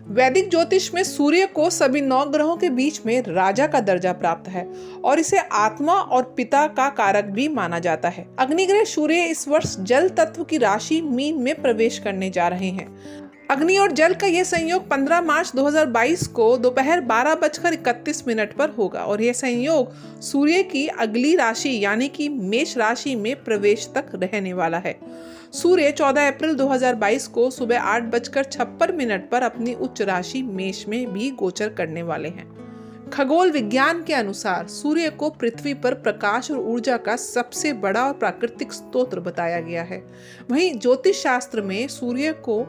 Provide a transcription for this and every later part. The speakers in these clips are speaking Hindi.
वैदिक ज्योतिष में सूर्य को सभी 9 ग्रहों के बीच में राजा का दर्जा प्राप्त है और इसे आत्मा और पिता का कारक भी माना जाता है। अग्निग्रह सूर्य इस वर्ष जल तत्व की राशि मीन में प्रवेश करने जा रहे हैं। अग्नि और जल का यह संयोग 15 मार्च 2022 को दोपहर 12:31 पर होगा और यह संयोग सूर्य की अगली राशि यानी कि मेष राशि में प्रवेश तक रहने वाला है। सूर्य 14 अप्रैल 2022 को सुबह 8:56 पर अपनी उच्च राशि मेष में भी गोचर करने वाले हैं। खगोल विज्ञान के अनुसार सूर्य को पृथ्वी पर प्रकाश और ऊर्जा का सबसे बड़ा और प्राकृतिक स्रोत बताया गया है। वहीं ज्योतिष शास्त्र में सूर्य को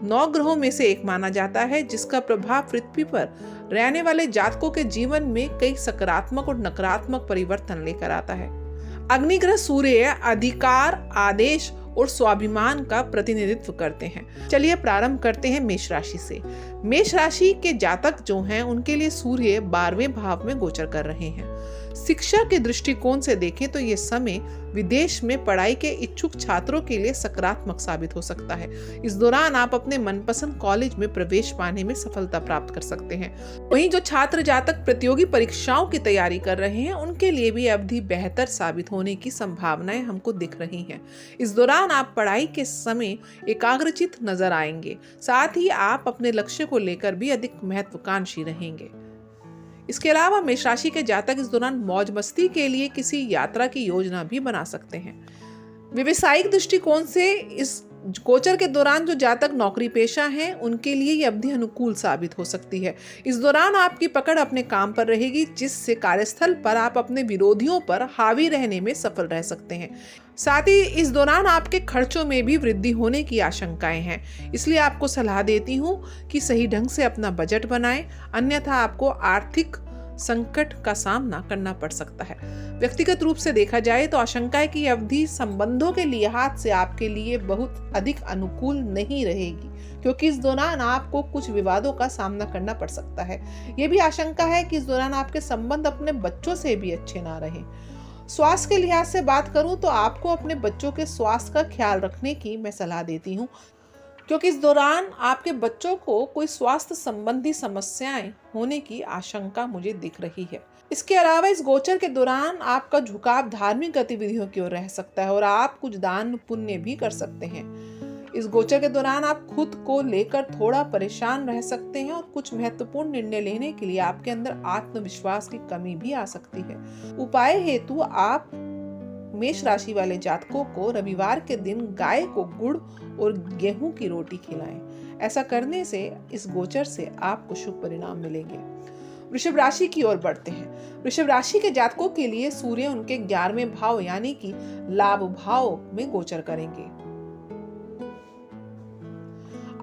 9 ग्रहों में से एक माना जाता है, जिसका प्रभाव पृथ्वी पर रहने वाले जातकों के जीवन में कई सकारात्मक और नकारात्मक परिवर्तन लेकर आता है। अग्निग्रह सूर्य अधिकार, आदेश और स्वाभिमान का प्रतिनिधित्व करते हैं। चलिए प्रारंभ करते हैं मेष राशि से। मेष राशि के जातक जो हैं उनके लिए सूर्य 12वें भाव में गोचर कर रहे हैं। शिक्षा के दृष्टिकोण से देखें तो ये समय विदेश में पढ़ाई के इच्छुक छात्रों के लिए सकारात्मक साबित हो सकता है। इस दौरान आप अपने मनपसंद कॉलेज में प्रवेश पाने में सफलता प्राप्त कर सकते हैं। वहीं जो छात्र जातक प्रतियोगी परीक्षाओं की तैयारी कर रहे हैं उनके लिए भी अवधि बेहतर साबित होने की संभावनाएं हमको दिख रही हैं। इस दौरान आप पढ़ाई के समय एकाग्रचित नजर आएंगे। साथ ही आप अपने लक्ष्य को लेकर भी अधिक महत्वाकांक्षी रहेंगे। इसके अलावा मेष राशि के जातक इस दौरान मौज मस्ती के लिए किसी यात्रा की योजना भी बना सकते हैं। व्यवसायिक दृष्टिकोण से इस गोचर के दौरान जो जातक नौकरी पेशा हैं उनके लिए ये अवधि अनुकूल साबित हो सकती है। इस दौरान आपकी पकड़ अपने काम पर रहेगी, जिससे कार्यस्थल पर आप अपने विरोधियों पर हावी रहने में सफल रह सकते हैं। साथ ही इस दौरान आपके खर्चों में भी वृद्धि होने की आशंकाएं हैं, इसलिए आपको सलाह देती हूं कि सही ढंग से अपना बजट बनाएं, अन्यथा आपको आर्थिक संकट का सामना करना पड़ सकता है। व्यक्तिगत रूप से देखा जाए तो आशंका है कि यह अवधि संबंधों के लिहाज से आपके लिए बहुत अधिक अनुकूल नहीं रहेगी, क्योंकि इस दौरान आपको कुछ विवादों का सामना करना पड़ सकता है। यह भी आशंका है कि इस दौरान आपके संबंध अपने बच्चों से भी अच्छे ना रहें। स्वास्थ्य के लिहाज से बात करूं तो आपको अपने बच्चों के स्वास्थ्य का ख्याल रखने की मैं सलाह देती हूं, क्योंकि इस दौरान आपके बच्चों को कोई स्वास्थ्य संबंधी समस्याएं होने की आशंका मुझे दिख रही है। इसके अलावा इस गोचर के दौरान आपका झुकाव धार्मिक गतिविधियों की ओर रह सकता है और आप कुछ दान पुण्य भी कर सकते हैं। इस गोचर के दौरान आप खुद को लेकर थोड़ा परेशान रह सकते हैं और कुछ महत्वपूर्ण निर्णय लेने के लिए आपके अंदर आत्मविश्वास की कमी भी आ सकती है। उपाय हेतु आप मेष राशि वाले जातकों को रविवार के दिन गाय को गुड़ और गेहूं की रोटी खिलाएं। ऐसा करने से इस गोचर से आपको शुभ परिणाम मिलेंगे। वृषभ राशि की ओर बढ़ते हैं। वृषभ राशि के जातकों के लिए सूर्य उनके 11वें भाव यानी कि लाभ भाव में गोचर करेंगे।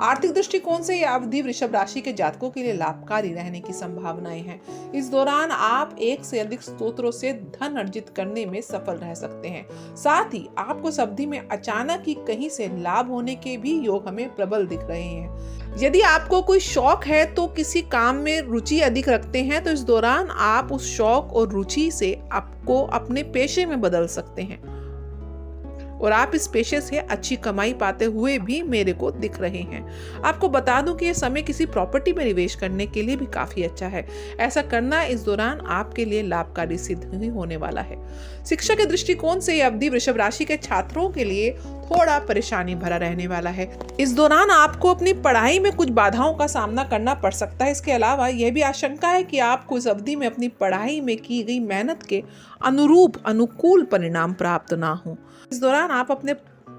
आर्थिक दृष्टिकोण से यह अवधि वृषभ राशि के जातकों के लिए लाभकारी रहने की संभावनाएं हैं। इस दौरान आप एक से अधिक स्रोतों से धन अर्जित करने में सफल रह सकते हैं। साथ ही आपको इस अवधि में अचानक ही कहीं से लाभ होने के भी योग हमें प्रबल दिख रहे हैं। यदि आपको कोई शौक है तो किसी काम में रुचि अधिक रखते हैं तो इस दौरान आप उस शौक और रुचि से आपको अपने पेशे में बदल सकते हैं और आप इस पेशे से अच्छी कमाई पाते हुए भी मेरे को दिख रहे हैं। आपको बता दूं कि यह समय किसी प्रॉपर्टी में निवेश करने के लिए भी काफी अच्छा है। ऐसा करना इस दौरान आपके लिए लाभकारी सिद्ध ही होने वाला है। शिक्षा के दृष्टिकोण से यह अवधि वृषभ राशि के छात्रों के लिए थोड़ा परेशानी भरा रहने वाला है। इस दौरान आपको अपनी पढ़ाई में कुछ बाधाओं का सामना करना पड़ सकता है। इसके अलावा यह भी आशंका है कि आपको इस अवधि में अपनी पढ़ाई में की गई मेहनत के अनुरूप अनुकूल परिणाम प्राप्त ना हो। इस दौरान आप अपने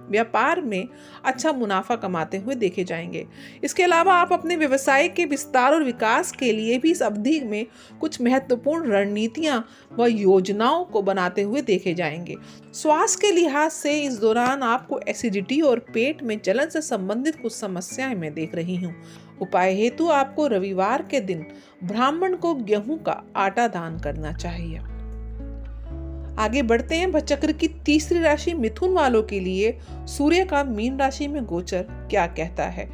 व्यापार में अच्छा मुनाफा कमाते हुए देखे जाएंगे। इसके अलावा आप अपने व्यवसाय के विस्तार और विकास के लिए भी इस अवधि में कुछ महत्वपूर्ण रणनीतियां व योजनाओं को बनाते हुए देखे जाएंगे। स्वास्थ्य के लिहाज से इस दौरान आपको एसिडिटी और पेट में जलन से संबंधित कुछ समस्याएं मैं देख रही हूँ। उपाय हेतु आपको रविवार के दिन ब्राह्मण को गेहूं का आटा दान करना चाहिए। आगे बढ़ते हैं। चक्र की तीसरी राशि मिथुन वालों के लिए सूर्य का मीन राशि में गोचर क्या कहता है।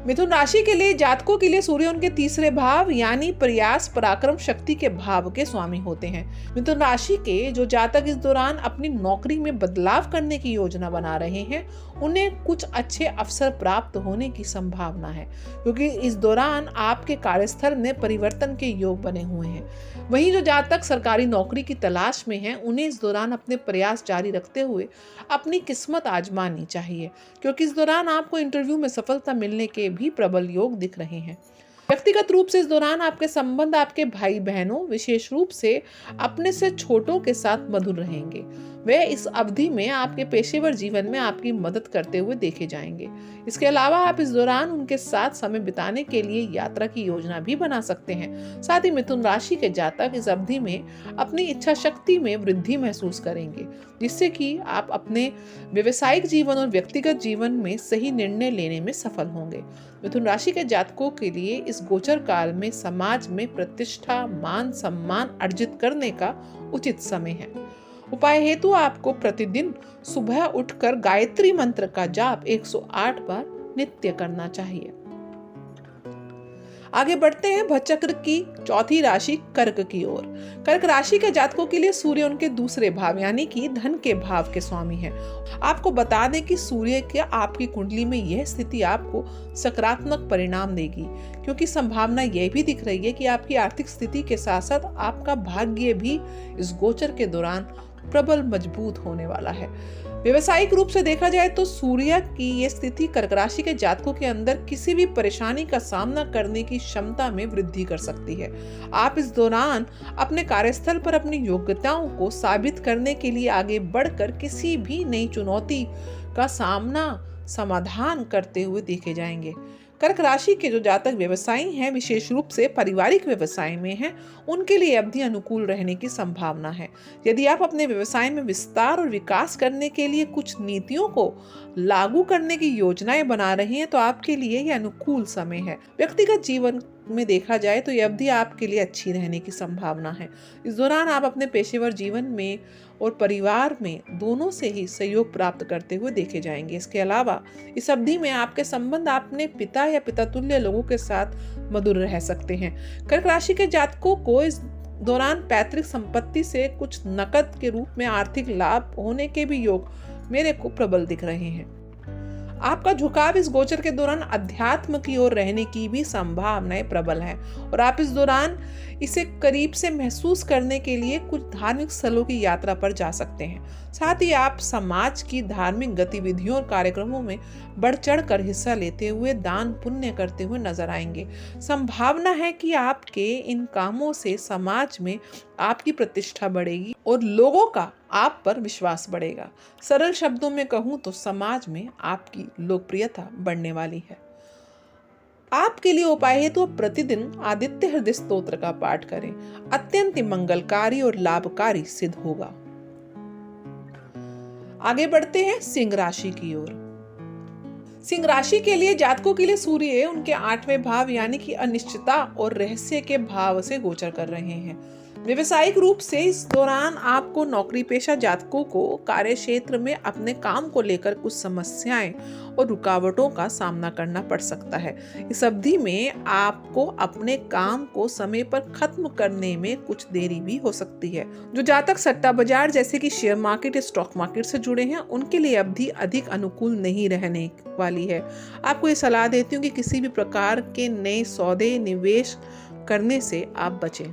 मिथुन राशि के लिए जातकों के लिए सूर्य उनके तीसरे भाव यानी प्रयास पराक्रम शक्ति के भाव के स्वामी होते हैं। मिथुन राशि के जो जातक इस दौरान अपनी नौकरी में बदलाव करने की योजना बना रहे हैं, उन्हें कुछ अच्छे अवसर प्राप्त होने की संभावना है, क्योंकि इस दौरान आपके कार्यस्थल में परिवर्तन के योग बने हुए हैं। वहीं जो जातक सरकारी नौकरी की तलाश में हैं, उन्हें इस दौरान अपने प्रयास जारी रखते हुए अपनी किस्मत आजमानी चाहिए, क्योंकि इस दौरान आपको इंटरव्यू में सफलता मिलने के भी प्रबल योग दिख रहे हैं। व्यक्तिगत रूप से इस दौरान आपके संबंध आपके भाई बहनों, विशेष रूप से अपने से छोटों के साथ मधुर रहेंगे। वे इस अवधि में आपके पेशेवर जीवन में आपकी मदद करते हुए देखे जाएंगे। इसके अलावा आप इस दौरान उनके साथ समय बिताने के लिए यात्रा की योजना भी बना सकते हैं। साथ ही मिथुन राशि के जातक इस अवधि में अपनी इच्छा शक्ति में वृद्धि महसूस करेंगे, जिससे कि आप अपने व्यवसायिक जीवन और व्यक्तिगत जीवन में सही निर्णय लेने में सफल होंगे। मिथुन राशि के जातकों के लिए इस गोचर काल में समाज में प्रतिष्ठा, मान सम्मान अर्जित करने का उचित समय है। उपाय हेतु आपको प्रतिदिन सुबह उठकर गायत्री मंत्र का जाप 108 बार नित्य करना चाहिए। आगे बढ़ते हैं भचक्र की चौथी राशि कर्क की ओर। कर्क राशि के जातकों के लिए सूर्य उनके दूसरे भाव यानी कि धन के भाव के स्वामी हैं। आपको बता दें कि सूर्य के आपकी कुंडली में यह स्थिति आपको सकारात्मक परिणाम देगी, क्योंकि संभावना यह भी दिख रही है कि आपकी आर्थिक स्थिति के साथ साथ आपका भाग्य भी इस गोचर के दौरान प्रबल मजबूत होने वाला है। व्यवसायिक रूप से देखा जाए तो सूर्य की ये स्थिति कर्क राशि के जातकों के अंदर किसी भी परेशानी का सामना करने की क्षमता में वृद्धि कर सकती है। आप इस दौरान अपने कार्यस्थल पर अपनी योग्यताओं को साबित करने के लिए आगे बढ़कर किसी भी नई चुनौती का समाधान करते हुए देखे जाएंगे। कर्क राशि के जो जातक व्यवसायी हैं, विशेष रूप से पारिवारिक व्यवसाय में हैं, उनके लिए अवधि अनुकूल रहने की संभावना है। यदि आप अपने व्यवसाय में विस्तार और विकास करने के लिए कुछ नीतियों को लागू करने की योजनाएं बना रहे हैं, तो आपके लिए यह अनुकूल समय है। व्यक्तिगत जीवन में देखा जाए तो यह अवधि आपके लिए अच्छी रहने की संभावना है। इस दौरान आप अपने पेशेवर जीवन में और परिवार में दोनों से ही सहयोग प्राप्त करते हुए देखे जाएंगे। इसके अलावा इस अवधि में आपके संबंध अपने पिता या पितातुल्य लोगों के साथ मधुर रह सकते हैं। कर्क राशि के जातकों को इस दौरान पैतृक संपत्ति से कुछ नकद के रूप में आर्थिक लाभ होने के भी योग मेरे को प्रबल दिख रहे हैं। आपका झुकाव इस गोचर के दौरान अध्यात्म की ओर रहने की भी संभावनाएं प्रबल है, और आप इस दौरान इसे करीब से महसूस करने के लिए कुछ धार्मिक स्थलों की यात्रा पर जा सकते हैं। साथ ही आप समाज की धार्मिक गतिविधियों और कार्यक्रमों में बढ़ चढ़ कर हिस्सा लेते हुए दान पुण्य करते हुए नजर आएंगे। संभावना है कि आपके इन कामों से समाज में आपकी प्रतिष्ठा बढ़ेगी और लोगों का आप पर विश्वास बढ़ेगा। सरल शब्दों में कहूं तो समाज में आपकी लोकप्रियता बढ़ने वाली है। आपके लिए उपाय है तो प्रतिदिन आदित्य हृदय स्तोत्र का पाठ करें, अत्यंत मंगलकारी और लाभकारी सिद्ध होगा। आगे बढ़ते हैं सिंह राशि की ओर। सिंह राशि के लिए जातकों के लिए सूर्य उनके 8वें भाव यानी कि अनिश्चितता और रहस्य के भाव से गोचर कर रहे हैं। व्यवसायिक रूप से इस दौरान आपको नौकरी पेशा जातकों को कार्य क्षेत्र में अपने काम को लेकर कुछ समस्याएं और रुकावटों का सामना करना पड़ सकता है। इस अवधि में आपको अपने काम को समय पर खत्म करने में कुछ देरी भी हो सकती है। जो जातक सट्टा बाजार जैसे कि शेयर मार्केट या स्टॉक मार्केट से जुड़े हैं, उनके लिए अवधि अधिक अनुकूल नहीं रहने वाली है। आपको ये सलाह देती हूँ कि किसी भी प्रकार के नए सौदे निवेश करने से आप बचें।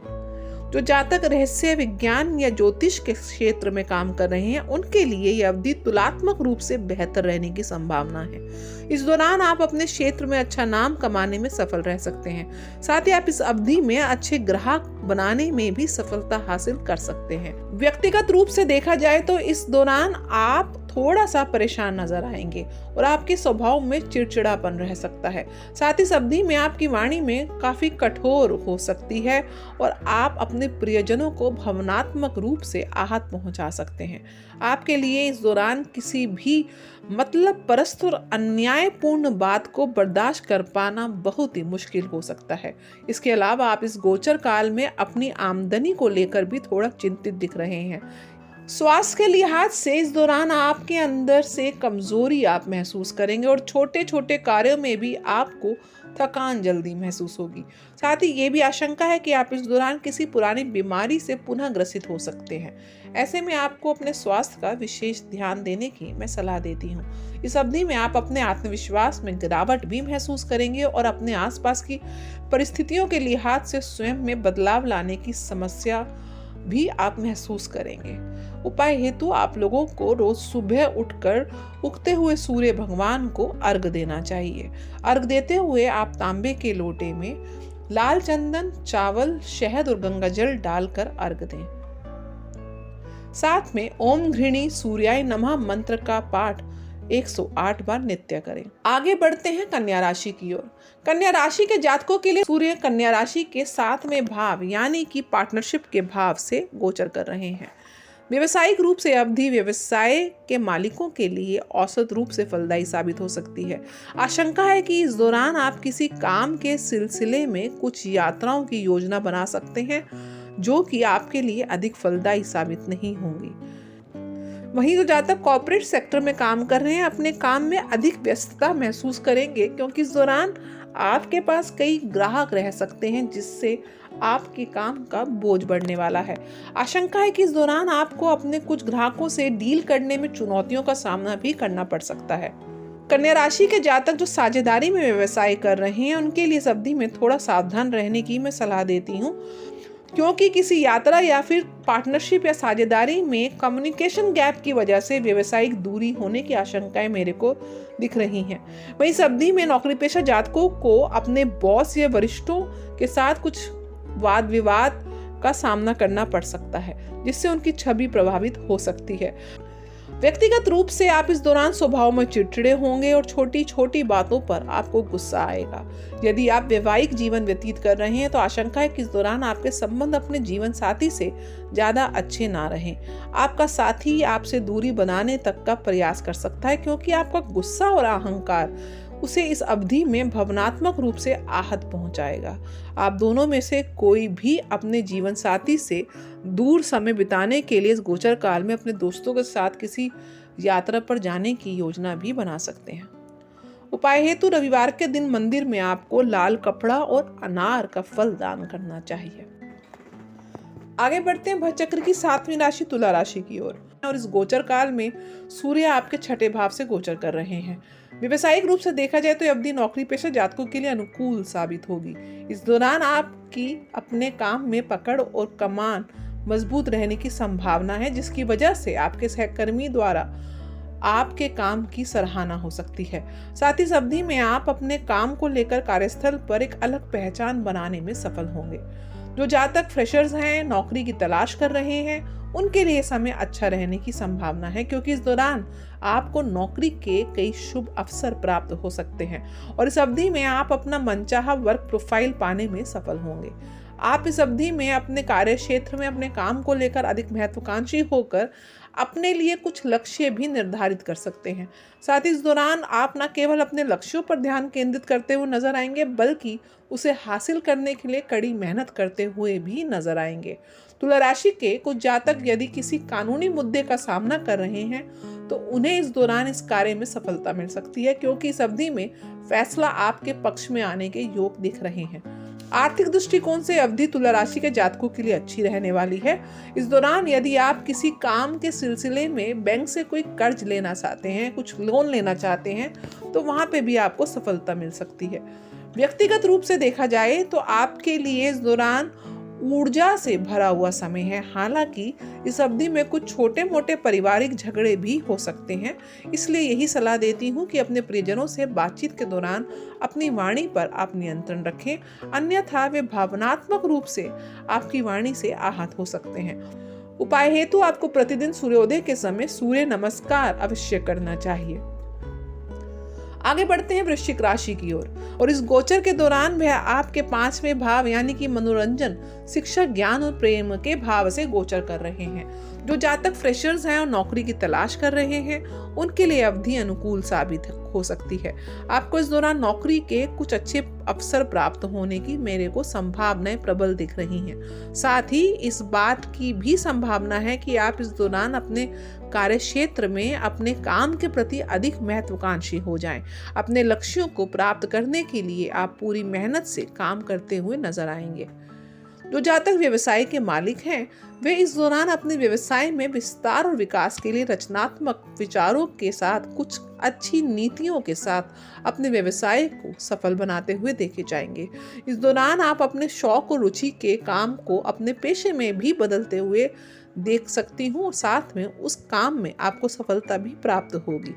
जो जातक रहस्य विज्ञान या ज्योतिष के क्षेत्र में काम कर रहे हैं, उनके लिए यह अवधि तुलनात्मक रूप से बेहतर रहने की संभावना है। इस दौरान आप अपने क्षेत्र में अच्छा नाम कमाने में सफल रह सकते हैं। साथ ही आप इस अवधि में अच्छे ग्राहक बनाने में भी सफलता हासिल कर सकते हैं। व्यक्तिगत रूप से देखा जाए तो इस दौरान आप थोड़ा सा परेशान नजर आएंगे और आपके स्वभाव में चिड़चिड़ापन रह सकता है। साथ ही इस अवधि में आपकी वाणी में काफी कठोर हो सकती है और आप अपने प्रियजनों को भावनात्मक रूप से आहत पहुंचा सकते हैं। आपके लिए इस दौरान किसी भी मतलब परस्त और अन्यायपूर्ण बात को बर्दाश्त कर पाना बहुत ही मुश्किल हो सकता है। इसके अलावा आप इस गोचर काल में अपनी आमदनी को लेकर भी थोड़ा चिंतित दिख रहे हैं। स्वास्थ्य के लिहाज से इस दौरान आपके अंदर से कमजोरी आप महसूस करेंगे और छोटे छोटे कार्यों में भी आपको थकान जल्दी महसूस होगी। साथ ही ये भी आशंका है कि आप इस दौरान किसी पुरानी बीमारी से पुनः ग्रसित हो सकते हैं। ऐसे में आपको अपने स्वास्थ्य का विशेष ध्यान देने की मैं सलाह देती हूँ। इस अवधि में आप अपने आत्मविश्वास में गिरावट भी महसूस करेंगे और अपने आसपास की परिस्थितियों के लिहाज से स्वयं में बदलाव लाने की समस्या भी आप महसूस करेंगे। उपाय हेतु आप लोगों को रोज सुबह उठकर उगते हुए सूर्य भगवान को अर्घ देना चाहिए। अर्घ देते हुए आप तांबे के लोटे में लाल चंदन, चावल, शहद और गंगाजल डालकर अर्घ दें। साथ में ओम घृणी सूर्याय नमः मंत्र का पाठ 108 बार नित्य करें। आगे बढ़ते हैं कन्या राशि की ओर। कन्या राशि के जातकों के लिए सूर्य कन्या राशि के 7वें भाव यानी कि पार्टनरशिप के भाव से गोचर कर रहे हैं। व्यवसायिक रूप से अवधि व्यवसाय के मालिकों के लिए औसत रूप से फलदायी साबित हो सकती है। आशंका है कि इस दौरान आप किसी काम के सिलसिले में कुछ यात्राओं की योजना बना सकते हैं जो कि आपके लिए अधिक फलदायी साबित नहीं होंगी। वहीं जो जातक कॉर्पोरेट सेक्टर में काम कर रहे हैं अपने काम में अधिक व्यस्तता महसूस करेंगे क्योंकि इस दौरान आपके पास कई ग्राहक रह सकते हैं जिससे आपके काम का बोझ बढ़ने वाला है। आशंका है कि इस दौरान आपको अपने कुछ ग्राहकों से डील करने में चुनौतियों का सामना भी करना पड़ सकता है। कन्या राशि के जातक जो साझेदारी में व्यवसाय कर रहे हैं उनके लिए इस अवधि में थोड़ा सावधान रहने की मैं सलाह देती हूँ क्योंकि किसी यात्रा या फिर पार्टनरशिप या साझेदारी में कम्युनिकेशन गैप की वजह से व्यवसायिक दूरी होने की आशंकाएं मेरे को दिख रही हैं। वहीं इस अवधि में नौकरी पेशा जातकों को अपने बॉस या वरिष्ठों के साथ कुछ वाद विवाद का सामना करना पड़ सकता है जिससे उनकी छवि प्रभावित हो सकती है। व्यक्तिगत रूप से आप इस दौरान स्वभाव में चिड़चिड़े होंगे और छोटी छोटी बातों पर आपको गुस्सा आएगा। यदि आप वैवाहिक जीवन व्यतीत कर रहे हैं तो आशंका है कि इस दौरान आपके संबंध अपने जीवन साथी से ज्यादा अच्छे ना रहें। आपका साथी आपसे दूरी बनाने तक का प्रयास कर सकता है क्योंकि आपका गुस्सा और अहंकार उसे इस अवधि में भावनात्मक रूप से आहत पहुंचाएगा। आप दोनों में से कोई भी अपने जीवन साथी से दूर समय बिताने के लिए इस गोचर काल में अपने दोस्तों के साथ किसी यात्रा पर जाने की योजना भी बना सकते हैं। उपाय हेतु रविवार के दिन मंदिर में आपको लाल कपड़ा और अनार का फल दान करना चाहिए। आगे बढ़ते हैं भचक्र की 7वीं राशि तुला राशि की ओर और इस गोचर काल में सूर्य आपके 6ठे भाव से गोचर कर रहे हैं। व्यवसायिक रूप से देखा जाए तो अवधि नौकरी पेशा जातकों के लिए अनुकूल साबित होगी। इस दौरान आपकी अपने काम में पकड़ और कमान मजबूत रहने की संभावना है जिसकी वजह से आपके सहकर्मी द्वारा आपके काम की सराहना हो सकती है। साथ ही इस अवधि में आप अपने काम को लेकर कार्यस्थल पर एक अलग पहचान बनाने में सफल होंगे। जो जातक फ्रेशर्स हैं, नौकरी की तलाश कर रहे हैं, उनके लिए समय अच्छा रहने की संभावना है क्योंकि इस दौरान आपको नौकरी के कई शुभ अवसर प्राप्त हो सकते हैं और इस अवधि में आप अपना मनचाहा वर्क प्रोफाइल पाने में सफल होंगे। आप इस अवधि में अपने कार्य क्षेत्र में अपने काम को लेकर अधिक महत्वाकांक्षी होकर अपने लिए कुछ लक्ष्य भी निर्धारित कर सकते हैं। साथ ही इस दौरान आप न केवल अपने लक्ष्यों पर ध्यान केंद्रित करते हुए नजर आएंगे बल्कि उसे हासिल करने के लिए कड़ी मेहनत करते हुए भी नजर आएंगे। तुला राशि के कुछ जातक यदि किसी कानूनी मुद्दे का सामना कर रहे हैं तो उन्हें इस दौरान इस कार्य में सफलता मिल सकती है क्योंकि इस अवधि में फैसला आपके पक्ष में आने के योग दिख रहे हैं। आर्थिक दृष्टिकोण से अवधि तुला राशि के जातकों के लिए अच्छी रहने वाली है। इस दौरान यदि आप किसी काम के सिलसिले में बैंक से कोई कर्ज लेना चाहते हैं, कुछ लोन लेना चाहते हैं तो वहां पे भी आपको सफलता मिल सकती है। व्यक्तिगत रूप से देखा जाए तो आपके लिए इस दौरान ऊर्जा से भरा हुआ समय है। हालांकि इस अवधि में कुछ छोटे मोटे पारिवारिक झगड़े भी हो सकते हैं, इसलिए यही सलाह देती हूँ कि अपने प्रियजनों से बातचीत के दौरान अपनी वाणी पर आप नियंत्रण रखें, अन्यथा वे भावनात्मक रूप से आपकी वाणी से आहत हो सकते हैं। उपाय हेतु आपको प्रतिदिन सूर्योदय के समय सूर्य नमस्कार अवश्य करना चाहिए। आगे बढ़ते हैं वृश्चिक राशि की ओर और इस गोचर के दौरान वह आपके 5वें भाव यानी कि मनोरंजन, शिक्षा, ज्ञान और प्रेम के भाव से गोचर कर रहे हैं। जो जातक फ्रेशर्स हैं और नौकरी की तलाश कर रहे हैं, उनके लिए अवधि अनुकूल साबित हो सकती है। आपको इस दौरान नौकरी के कुछ अच्छे अवसर प्राप्त होने की मेरे को संभावनाएं प्रबल दिख रही हैं। साथ ही इस बात की भी संभावना है कि आप इस दौरान अपने कार्य क्षेत्र में अपने काम के प्रति अधिक महत्वाकांक्षी हो जाएं। अपने लक्ष्यों को प्राप्त करने के लिए आप पूरी मेहनत से काम करते हुए नजर आएंगे। जो जातक व्यवसाय के मालिक हैं, वे इस दौरान अपने व्यवसाय में विस्तार और विकास के लिए रचनात्मक विचारों के साथ कुछ अच्छी नीतियों के साथ अपने व्यवसाय को सफल बनाते हुए देखे जाएंगे। इस दौरान आप अपने शौक और रुचि के काम को अपने पेशे में भी बदलते हुए देख सकती हूँ और साथ में उस काम में आपको सफलता भी प्राप्त होगी।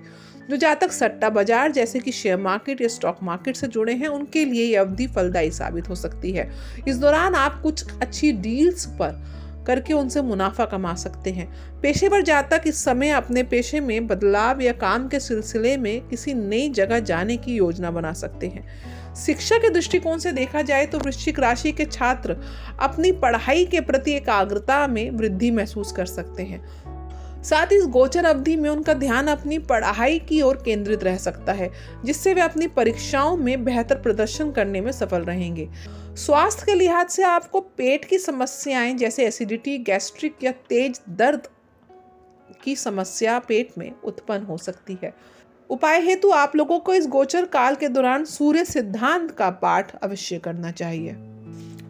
जो जातक सट्टा बाजार जैसे कि शेयर मार्केट या स्टॉक मार्केट से जुड़े हैं, उनके लिए ये अवधि फलदायी साबित हो सकती है। इस दौरान आप कुछ अच्छी डील्स पर करके उनसे मुनाफा कमा सकते हैं। पेशेवर जातक इस समय अपने पेशे में बदलाव या काम के सिलसिले में किसी नई जगह जाने की योजना बना सकते हैं। शिक्षा के दृष्टिकोण से देखा जाए तो वृश्चिक राशि के छात्र अपनी पढ़ाई के प्रति एकाग्रता में वृद्धि महसूस कर सकते हैं। साथ ही इस गोचर अवधि में उनका ध्यान अपनी पढ़ाई की ओर केंद्रित रह सकता है, जिससे वे अपनी परीक्षाओं में बेहतर प्रदर्शन करने में सफल रहेंगे। स्वास्थ्य के लिहाज से आपको पेट की समस्याएं जैसे एसिडिटी, गैस्ट्रिक या तेज दर्द की समस्या पेट में उत्पन्न हो सकती है। उपाय हेतु आप लोगों को इस गोचर काल के दौरान सूर्य सिद्धांत का पाठ अवश्य करना चाहिए।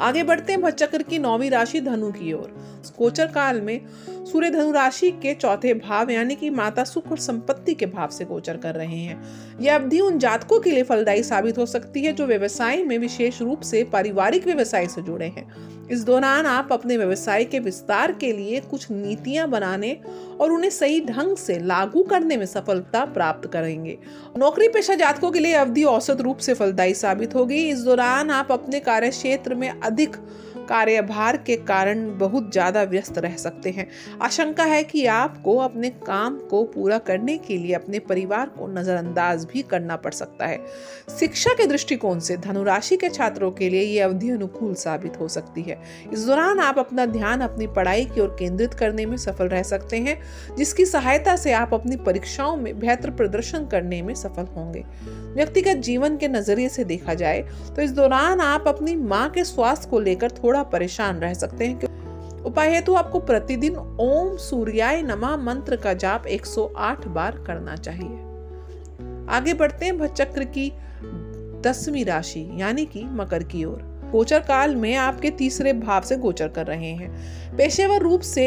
आगे बढ़ते हैं भचक्र की 9वीं राशि धनु की ओर। गोचर काल में सूर्य धनु राशि के चौथे भाव यानी कि माता सुख और संपत्ति के भाव से गोचर कर रहे हैं। यह अवधि उन जातकों के लिए फलदायी साबित हो सकती है जो व्यवसाय में विशेष रूप से पारिवारिक व्यवसाय से जुड़े हैं। इस दौरान आप अपने व्यवसाय के विस्तार के लिए कुछ नीतियां बनाने और उन्हें सही ढंग से लागू करने में सफलता प्राप्त करेंगे। नौकरी पेशा जातकों के लिए अवधि औसत रूप से फलदायी साबित होगी। इस दौरान आप अपने कार्य क्षेत्र में अधिक कार्यभार के कारण बहुत ज्यादा व्यस्त रह सकते हैं। आशंका है कि आपको अपने काम को पूरा करने के लिए अपने परिवार को नजरअंदाज भी करना पड़ सकता है। शिक्षा के दृष्टिकोण से धनुराशि के छात्रों के लिए ये अवधि अनुकूल साबित हो सकती है। इस दौरान आप अपना ध्यान अपनी पढ़ाई की ओर केंद्रित करने में सफल रह सकते हैं, जिसकी सहायता से आप अपनी परीक्षाओं में बेहतर प्रदर्शन करने में सफल होंगे। व्यक्तिगत जीवन के नजरिए से देखा जाए तो इस दौरान आप अपनी मां के स्वास्थ्य को लेकर थोड़ा परेशान रह सकते हैं। उपाय हेतु आपको प्रतिदिन ओम सूर्याय नमः मंत्र का जाप 108 बार करना चाहिए। आगे बढ़ते हैं भचक्र की 10वीं राशि यानी कि मकर की ओर। गोचर काल में आपके तीसरे भाव से गोचर कर रहे हैं। पेशेवर रूप से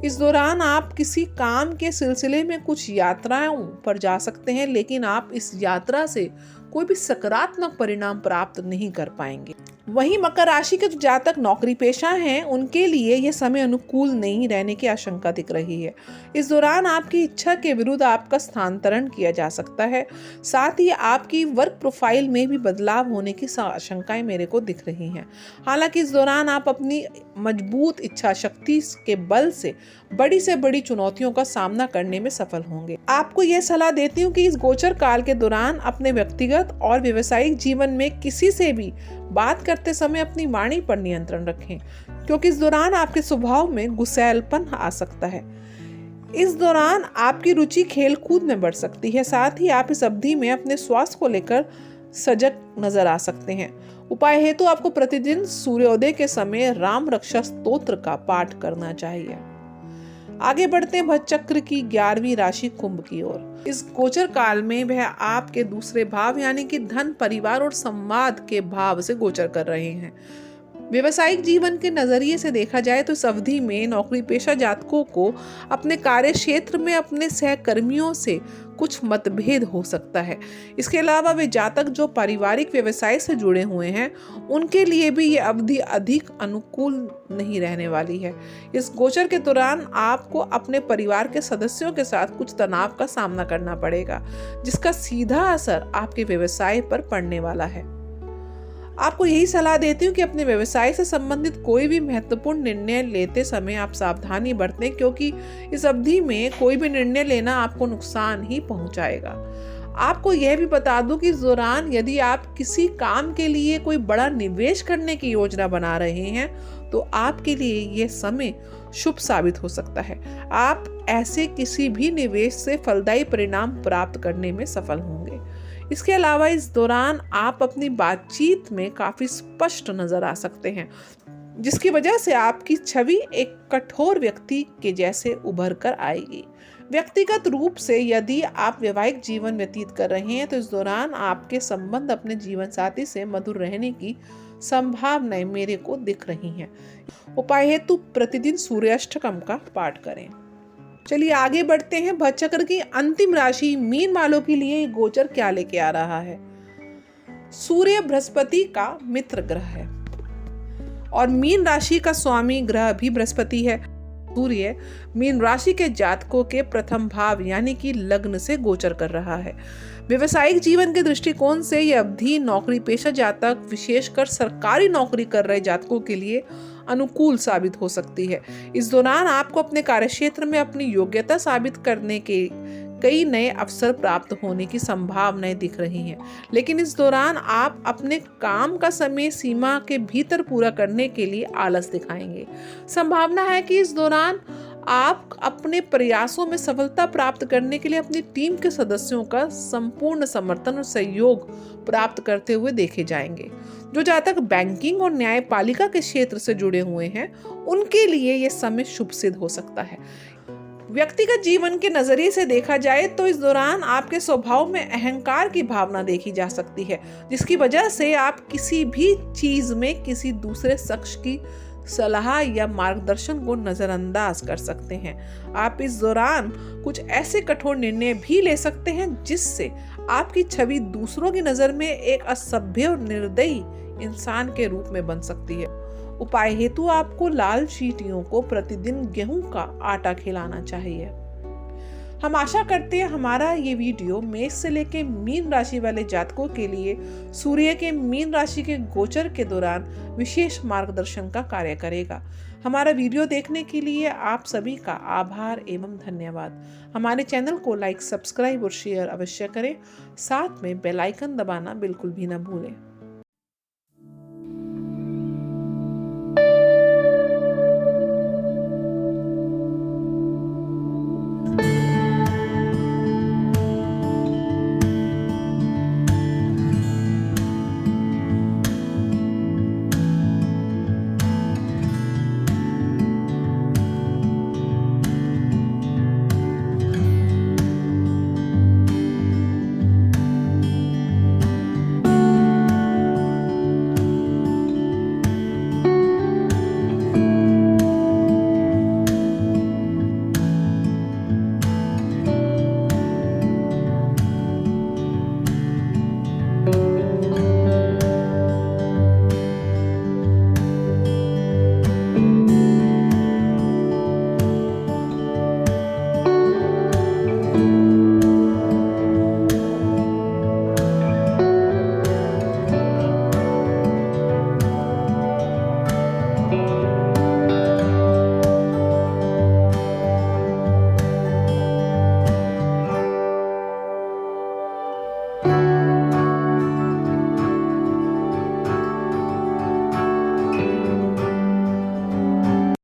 इस दौरान आप किसी काम के सिलसिले में कुछ यात्राओं पर जा सकते हैं, लेकिन आप इस यात्रा से कोई भी सकारात्मक परिणाम प्राप्त नहीं कर पाएंगे। वहीं मकर राशि के जो जातक नौकरी पेशा हैं, उनके लिए यह समय अनुकूल नहीं रहने की आशंका दिख रही है। इस दौरान आपकी इच्छा के विरुद्ध आपका स्थानांतरण किया जा सकता है। साथ ही आपकी वर्क प्रोफाइल में भी बदलाव होने की आशंकाएं मेरे को दिख रही हैं। हालांकि इस दौरान आप अपनी मजबूत इच्छा शक्ति के बल से बड़ी चुनौतियों का सामना करने में सफल होंगे। आपको यह सलाह देती हूँ कि इस गोचर काल के दौरान अपने व्यक्तिगत और व्यावसायिक जीवन में किसी से भी बात करते समय अपनी वाणी पर नियंत्रण रखें, क्योंकि इस दौरान आपके स्वभाव में गुस्सैलपन आ सकता है। इस दौरान आपकी रुचि खेल कूद में बढ़ सकती है। साथ ही आप इस अवधि में अपने स्वास्थ्य को लेकर सजग नजर आ सकते हैं। उपाय हेतु आपको प्रतिदिन सूर्योदय के समय राम रक्षा स्तोत्र का पाठ करना चाहिए। आगे बढ़ते हैं भचक्र की 11वीं राशि कुंभ की ओर। इस गोचर काल में वह आपके दूसरे भाव यानी कि धन, परिवार और संवाद के भाव से गोचर कर रहे हैं। व्यवसायिक जीवन के नजरिए से देखा जाए तो इस अवधि में नौकरी पेशा जातकों को अपने कार्य क्षेत्र में अपने सहकर्मियों से कुछ मतभेद हो सकता है। इसके अलावा वे जातक जो पारिवारिक व्यवसाय से जुड़े हुए हैं, उनके लिए भी ये अवधि अधिक अनुकूल नहीं रहने वाली है। इस गोचर के दौरान आपको अपने परिवार के सदस्यों के साथ कुछ तनाव का सामना करना पड़ेगा, जिसका सीधा असर आपके व्यवसाय पर पड़ने वाला है। आपको यही सलाह देती हूँ कि अपने व्यवसाय से संबंधित कोई भी महत्वपूर्ण निर्णय लेते समय आप सावधानी बरतें, क्योंकि इस अवधि में कोई भी निर्णय लेना आपको नुकसान ही पहुंचाएगा। आपको यह भी बता दूं कि इस दौरान यदि आप किसी काम के लिए कोई बड़ा निवेश करने की योजना बना रहे हैं, तो आपके लिए यह समय शुभ साबित हो सकता है। आप ऐसे किसी भी निवेश से फलदायी परिणाम प्राप्त करने में सफल होंगे। इसके अलावा इस दौरान आप अपनी बातचीत में काफी स्पष्ट नजर आ सकते हैं, जिसकी वजह से आपकी छवि एक कठोर व्यक्ति के जैसे उभर कर आएगी। व्यक्तिगत रूप से यदि आप वैवाहिक जीवन व्यतीत कर रहे हैं तो इस दौरान आपके संबंध अपने जीवन साथी से मधुर रहने की संभावनाएं मेरे को दिख रही हैं। उपाय हेतु प्रतिदिन सूर्याष्टकम का पाठ करें। चलिए आगे बढ़ते हैं। भचक्र की अंतिम राशि मीन वालों के लिए गोचर क्या लेके आ रहा है। सूर्य बृहस्पति का मित्र ग्रह है और मीन राशि का स्वामी ग्रह भी बृहस्पति है। सूर्य मीन राशि के जातकों के प्रथम भाव यानी कि लग्न से गोचर कर रहा है। व्यवसायिक जीवन के दृष्टिकोण से यह अवधि नौकरी पेशा जातक, विशेषकर सरकारी नौकरी कर रहे जातकों के लिए अनुकूल साबित हो सकती है। इस दौरान आपको अपने कार्यक्षेत्र में अपनी योग्यता साबित करने के कई नए अवसर प्राप्त होने की संभावनाएं दिख रही हैं, लेकिन इस दौरान आप अपने काम का समय सीमा के भीतर पूरा करने के लिए आलस दिखाएंगे। संभावना है कि इस दौरान आप अपने प्रयासों में सफलता प्राप्त करने के लिए अपनी टीम के सदस्यों का संपूर्ण समर्थन और सहयोग प्राप्त करते हुए देखे जाएंगे। जो जातक बैंकिंग और न्यायपालिका के क्षेत्र से जुड़े हुए हैं उनके लिए यह समय शुभ सिद्ध हो सकता है। व्यक्तिगत जीवन के नजरिए से देखा जाए तो इस दौरान आपके स्वभाव में अहंकार की भावना देखी जा सकती है, जिसकी वजह से आप किसी भी चीज में किसी दूसरे शख्स की सलाह या मार्गदर्शन को नजरअंदाज कर सकते हैं। आप इस दौरान कुछ ऐसे कठोर निर्णय भी ले सकते हैं जिससे आपकी छवि दूसरों की नजर में एक असभ्य और निर्दयी इंसान के रूप में बन सकती है। उपाय हेतु आपको लाल चींटियों को प्रतिदिन गेहूं का आटा खिलाना चाहिए। हम आशा करते हैं हमारा ये वीडियो मेष से लेकर मीन राशि वाले जातकों के लिए सूर्य के मीन राशि के गोचर के दौरान विशेष मार्गदर्शन का कार्य करेगा। हमारा वीडियो देखने के लिए आप सभी का आभार एवं धन्यवाद। हमारे चैनल को लाइक, सब्सक्राइब और शेयर अवश्य करें। साथ में बेल आइकन दबाना बिल्कुल भी न भूलें।